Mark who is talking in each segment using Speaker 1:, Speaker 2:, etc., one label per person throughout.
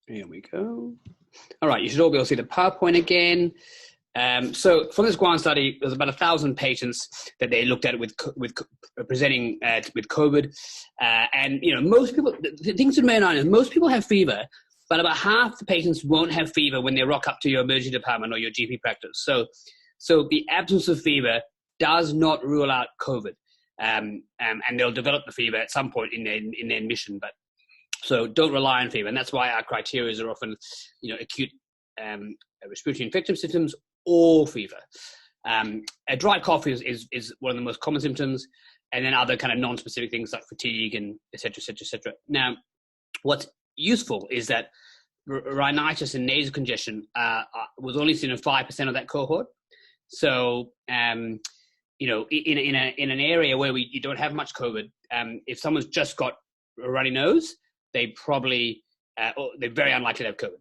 Speaker 1: Here we go. All right, you should all be able to see the PowerPoint again. So from this Guam study, there's about 1,000 patients that they looked at with presenting with COVID, and most people. The things to bear in is most people have fever, but about half the patients won't have fever when they rock up to your emergency department or your GP practice. So the absence of fever does not rule out COVID, and they'll develop the fever at some point in their admission, but. So don't rely on fever, and that's why our criteria are often, acute respiratory infective symptoms or fever. A dry cough is one of the most common symptoms, and then other kind of non-specific things like fatigue and et cetera, et cetera, et cetera. Now, what's useful is that rhinitis and nasal congestion was only seen in 5% of that cohort. So, in an area where you don't have much COVID, if someone's just got a runny nose, they probably, they're very unlikely to have COVID.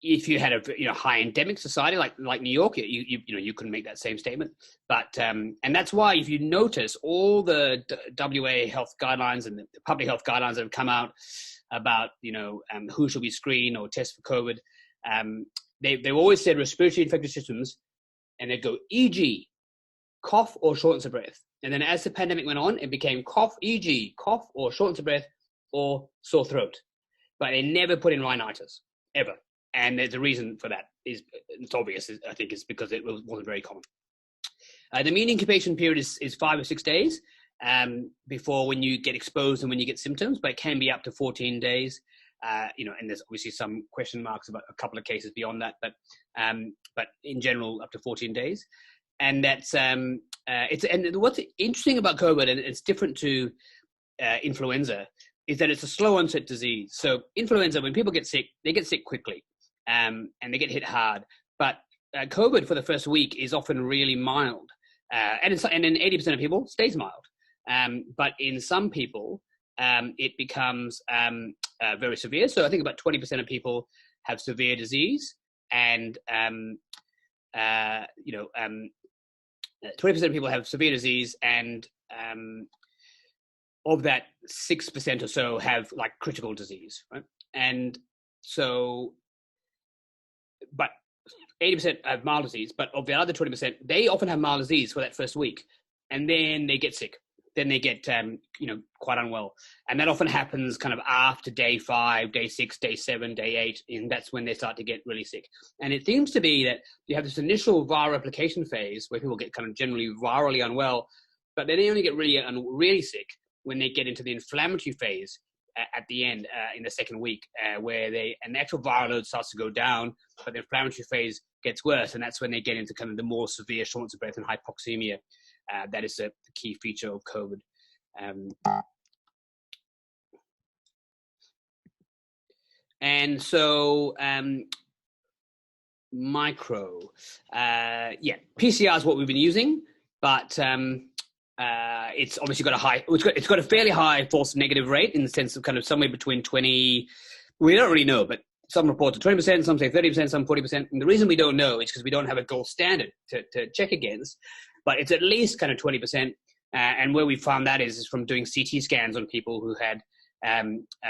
Speaker 1: If you had a high endemic society like New York, you couldn't make that same statement. But and that's why if you notice all the WA health guidelines and the public health guidelines that have come out about who should be screened or test for COVID, they've always said respiratory infectious symptoms, and they'd go e.g. cough or shortness of breath. And then as the pandemic went on, it became cough, e.g. cough or shortness of breath or sore throat. But they never put in rhinitis, ever. And there's a reason for that. It's obvious, I think, it's because it wasn't very common. The mean incubation period is 5 or 6 days before when you get exposed and when you get symptoms, but it can be up to 14 days. And there's obviously some question marks about a couple of cases beyond that, but in general, up to 14 days. And that's and what's interesting about COVID, and it's different to influenza, is that it's a slow onset disease. So influenza, when people get sick, they get sick quickly, and they get hit hard. But COVID for the first week is often really mild, and then 80% of people stays mild. But in some people, it becomes very severe. So I think about 20% of people have severe disease, and 20% of people have severe disease, and of that, 6% or so have like critical disease, right? And so, but 80% have mild disease, but of the other 20%, they often have mild disease for that first week, and then they get sick. Then they get, quite unwell. And that often happens kind of after day 5, day 6, day 7, day 8, and that's when they start to get really sick. And it seems to be that you have this initial viral replication phase where people get kind of generally virally unwell, but then they only get really sick when they get into the inflammatory phase at the end in the second week, where the actual viral load starts to go down, but the inflammatory phase gets worse, and that's when they get into kind of the more severe shortness of breath and hypoxemia. That is a key feature of COVID. And so PCR is what we've been using, but it's obviously got it's got a fairly high false negative rate in the sense of kind of somewhere between 20, we don't really know, but some reports are 20%, some say 30%, some 40%. And the reason we don't know is because we don't have a gold standard to check against, but it's at least kind of 20%. And where we found that is from doing CT scans on people who had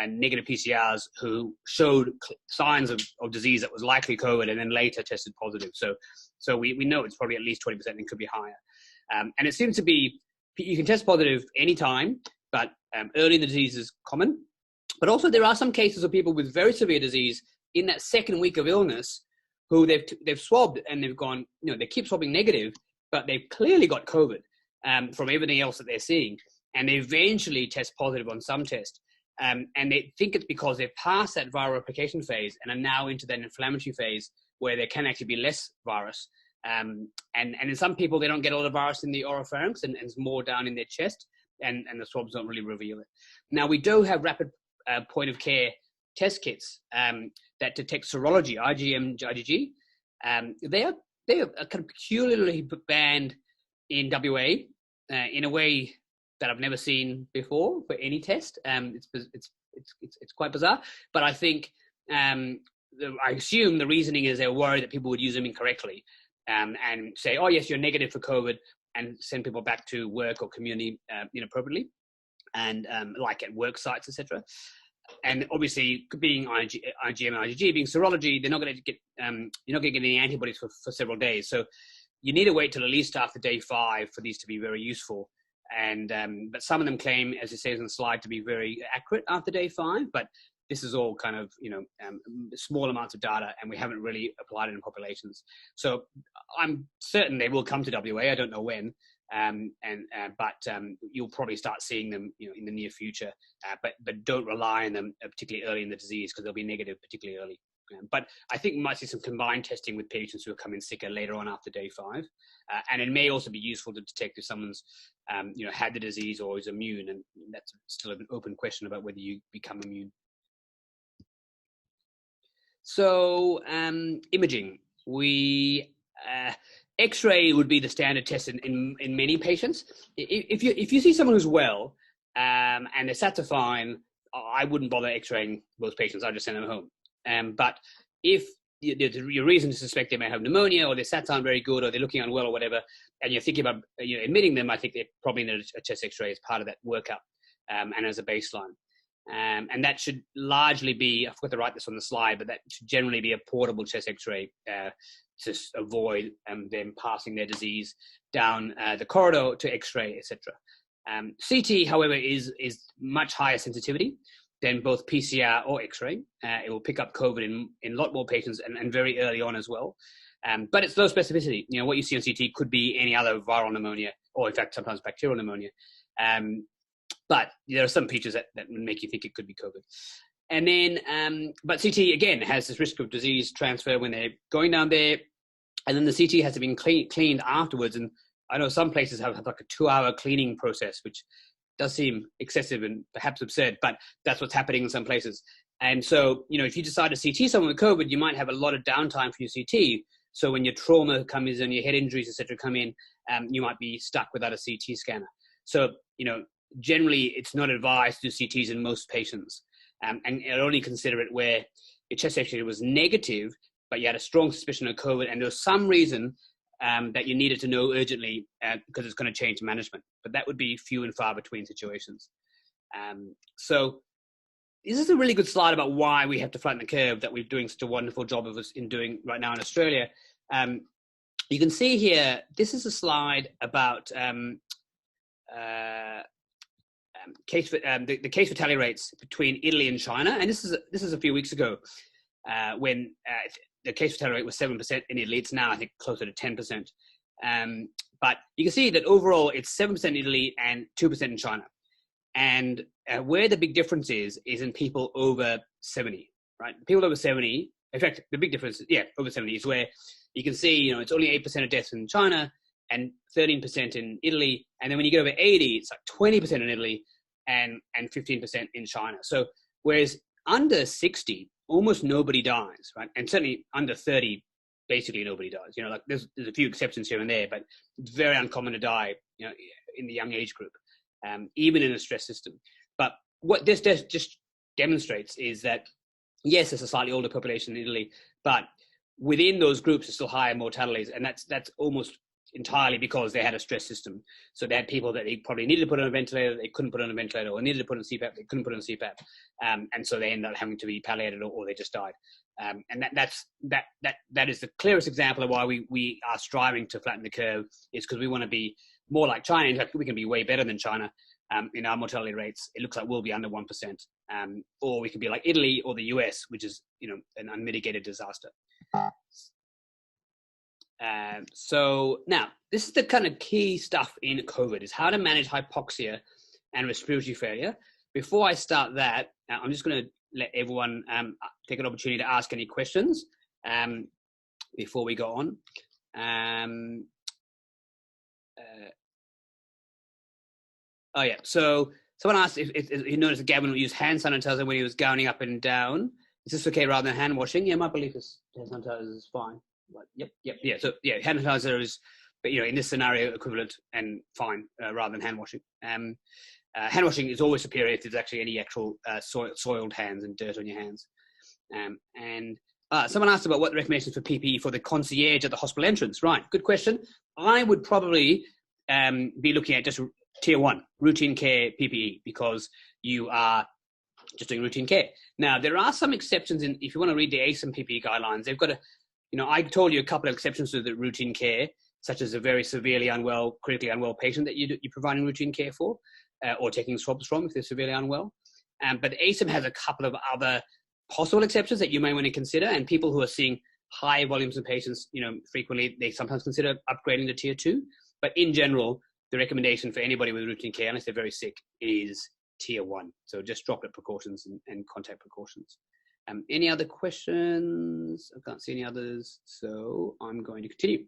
Speaker 1: negative PCRs who showed signs of disease that was likely COVID and then later tested positive. So we know it's probably at least 20% and could be higher. And it seems to be, you can test positive anytime, but early in the disease is common. But also there are some cases of people with very severe disease in that second week of illness who they've swabbed and they've gone, they keep swabbing negative, but they've clearly got COVID from everything else that they're seeing. And they eventually test positive on some test. And they think it's because they've passed that viral replication phase and are now into that inflammatory phase where there can actually be less virus. And in some people, they don't get all the virus in the oropharynx and it's more down in their chest, and the swabs don't really reveal it. Now, we do have rapid point of care test kits that detect serology, IgM, IgG. They are kind of peculiarly banned in WA in a way that I've never seen before for any test. It's quite bizarre, but I think I assume the reasoning is they're worried that people would use them incorrectly and say, oh yes, you're negative for COVID, and send people back to work or community inappropriately. and like at work sites, etc. And obviously, being IgM and IgG, being serology, they're not going to get you're not going to get any antibodies for several days. So you need to wait till at least after day 5 for these to be very useful. And but some of them claim, as it says on the slide, to be very accurate after day 5. But this is all kind of small amounts of data, and we haven't really applied it in populations. So I'm certain they will come to WA. I don't know when. But you'll probably start seeing them, in the near future. But don't rely on them particularly early in the disease, because they'll be negative particularly early. But I think we might see some combined testing with patients who are coming sicker later on after day 5, and it may also be useful to detect if someone's, had the disease or is immune, and that's still an open question about whether you become immune. So imaging, X-ray would be the standard test in many patients. If you see someone who's well and their sats are fine, I wouldn't bother X-raying most patients. I'd just send them home. But if your reason to suspect they may have pneumonia, or their sats aren't very good, or they're looking unwell or whatever, and you're thinking about admitting them, I think they probably need a chest X-ray as part of that workup and as a baseline. And that should largely be, I forgot to write this on the slide, but that should generally be a portable chest X-ray to avoid them passing their disease down the corridor to X-ray, etc. CT, however, is much higher sensitivity than both PCR or X-ray. It will pick up COVID in a lot more patients and very early on as well. But it's low specificity. What you see on CT could be any other viral pneumonia, or in fact, sometimes bacterial pneumonia. But there are some features that make you think it could be COVID. And then, but CT, again, has this risk of disease transfer when they're going down there. And then the CT has to be cleaned afterwards. And I know some places have like a 2-hour cleaning process, which does seem excessive and perhaps absurd, but that's what's happening in some places. And so, if you decide to CT someone with COVID, you might have a lot of downtime for your CT. So when your trauma comes in, your head injuries, etc., come in, you might be stuck without a CT scanner. So, generally, it's not advised to do CTs in most patients. And I'd only consider it where your chest X-ray was negative, but you had a strong suspicion of COVID, and there was some reason that you needed to know urgently because it's going to change management. But that would be few and far between situations. So this is a really good slide about why we have to flatten the curve that we're doing such a wonderful job of us in doing right now in Australia. You can see here, this is a slide about the case fatality rates between Italy and China, and this is a few weeks ago when the case fatality rate was 7% in Italy. It's now, I think, closer to 10%. But you can see that overall it's 7% in Italy and 2% in China. And where the big difference is in people over 70, right? People over 70, in fact, the big difference, over 70 is where you can see, it's only 8% of deaths in China and 13% in Italy. And then when you get over 80, it's like 20% in Italy and 15% in China. So whereas under 60, almost nobody dies, right? And certainly under 30, basically nobody dies. Like there's a few exceptions here and there, but it's very uncommon to die, in the young age group, even in a stress system. But what this just demonstrates is that, yes, it's a slightly older population in Italy, but within those groups, there's still higher mortalities, and that's almost entirely because they had a stress system. So they had people that they probably needed to put on a ventilator, they couldn't put on a ventilator, or needed to put on CPAP, they couldn't put on CPAP, and so they ended up having to be palliated, or they just died. And that is the clearest example of why we are striving to flatten the curve, is because we want to be more like China. In fact, we can be way better than China in our mortality rates. It looks like we'll be under 1%, or we can be like Italy or the US, which is an unmitigated disaster. So now, this is the kind of key stuff in COVID, is how to manage hypoxia and respiratory failure. Before I start that, I'm just going to let everyone take an opportunity to ask any questions before we go on. So someone asked if you noticed that Gavin would use hand sanitizer when he was gowning up and down. Is this okay rather than hand washing? Yeah, my belief is hand sanitizer is fine. Yep. Yeah. So hand sanitizer is, in this scenario, equivalent and fine rather than hand washing. Hand washing is always superior if there's actually any actual soiled hands and dirt on your hands. And someone asked about what the recommendations for PPE for the concierge at the hospital entrance. Right, good question. I would probably be looking at just tier 1, routine care PPE, because you are just doing routine care. Now, there are some exceptions if you want to read the ASIM PPE guidelines, they've got I told you a couple of exceptions to the routine care, such as a very severely unwell, critically unwell patient that you're providing routine care for, or taking swabs from if they're severely unwell. But ASIM has a couple of other possible exceptions that you may want to consider, and people who are seeing high volumes of patients, frequently, they sometimes consider upgrading to tier 2. But in general, the recommendation for anybody with routine care, unless they're very sick, is tier 1. So just droplet precautions and contact precautions. Any other questions? I can't see any others, so I'm going to continue.